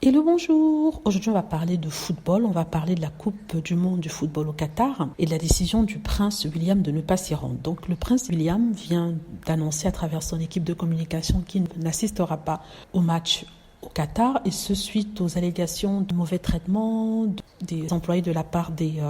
Hello, bonjour. Aujourd'hui, on va parler de football. On va parler de la Coupe du monde du football au Qatar et de la décision du prince William de ne pas s'y rendre. Donc, le prince William vient d'annoncer à travers son équipe de communication qu'il n'assistera pas au match au Qatar, et ce suite aux allégations de mauvais traitement des employés de la part des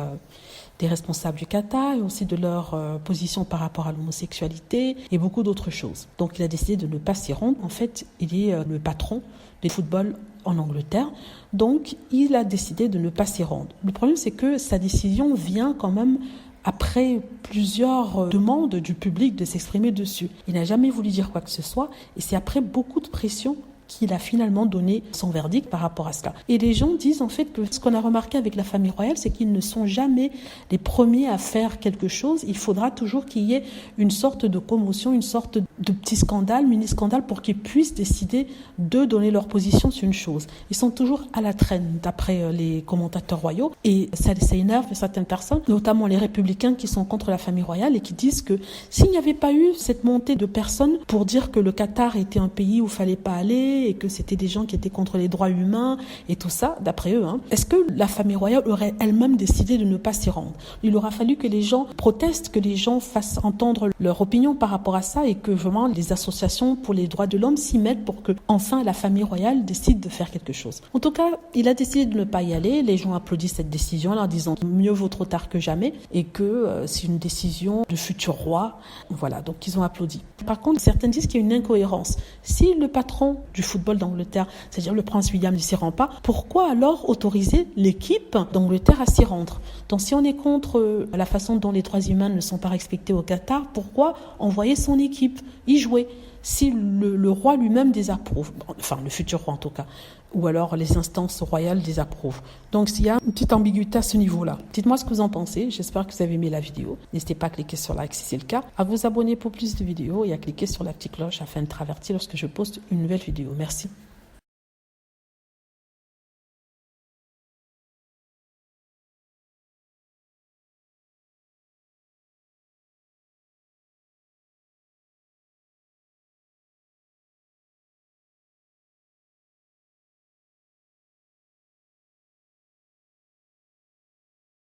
responsables du Qatar et aussi de leur position par rapport à l'homosexualité et beaucoup d'autres choses. Donc il a décidé de ne pas s'y rendre. En fait, il est le patron du football en Angleterre, donc il a décidé de ne pas s'y rendre. Le problème, c'est que sa décision vient quand même après plusieurs demandes du public de s'exprimer dessus. Il n'a jamais voulu dire quoi que ce soit, et c'est après beaucoup de pression qu'il a finalement donné son verdict par rapport à cela. Et les gens disent en fait que ce qu'on a remarqué avec la famille royale, c'est qu'ils ne sont jamais les premiers à faire quelque chose. Il faudra toujours qu'il y ait une sorte de commotion, une sorte de petit scandale, mini-scandale, pour qu'ils puissent décider de donner leur position sur une chose. Ils sont toujours à la traîne, d'après les commentateurs royaux, et ça énerve certaines personnes, notamment les républicains qui sont contre la famille royale et qui disent que s'il n'y avait pas eu cette montée de personnes pour dire que le Qatar était un pays où il fallait pas aller, et que c'était des gens qui étaient contre les droits humains et tout ça, d'après eux, est-ce que la famille royale aurait elle-même décidé de ne pas s'y rendre? Il aura fallu que les gens protestent, que les gens fassent entendre leur opinion par rapport à ça, et que vraiment les associations pour les droits de l'homme s'y mettent pour que enfin la famille royale décide de faire quelque chose. En tout cas, il a décidé de ne pas y aller. Les gens applaudissent cette décision en leur disant mieux vaut trop tard que jamais, et que c'est une décision de futur roi. Voilà, donc ils ont applaudi. Par contre, certains disent qu'il y a une incohérence. Si le patron du football d'Angleterre, c'est-à-dire le prince William, ne s'y rend pas, pourquoi alors autoriser l'équipe d'Angleterre à s'y rendre? Donc si on est contre la façon dont les droits humains ne sont pas respectés au Qatar, pourquoi envoyer son équipe y jouer si le roi lui-même désapprouve, enfin le futur roi en tout cas, ou alors les instances royales désapprouvent? Donc s'il y a une petite ambiguïté à ce niveau-là, dites-moi ce que vous en pensez. J'espère que vous avez aimé la vidéo. N'hésitez pas à cliquer sur like si c'est le cas, à vous abonner pour plus de vidéos et à cliquer sur la petite cloche afin de être averti lorsque je poste une nouvelle vidéo. Merci.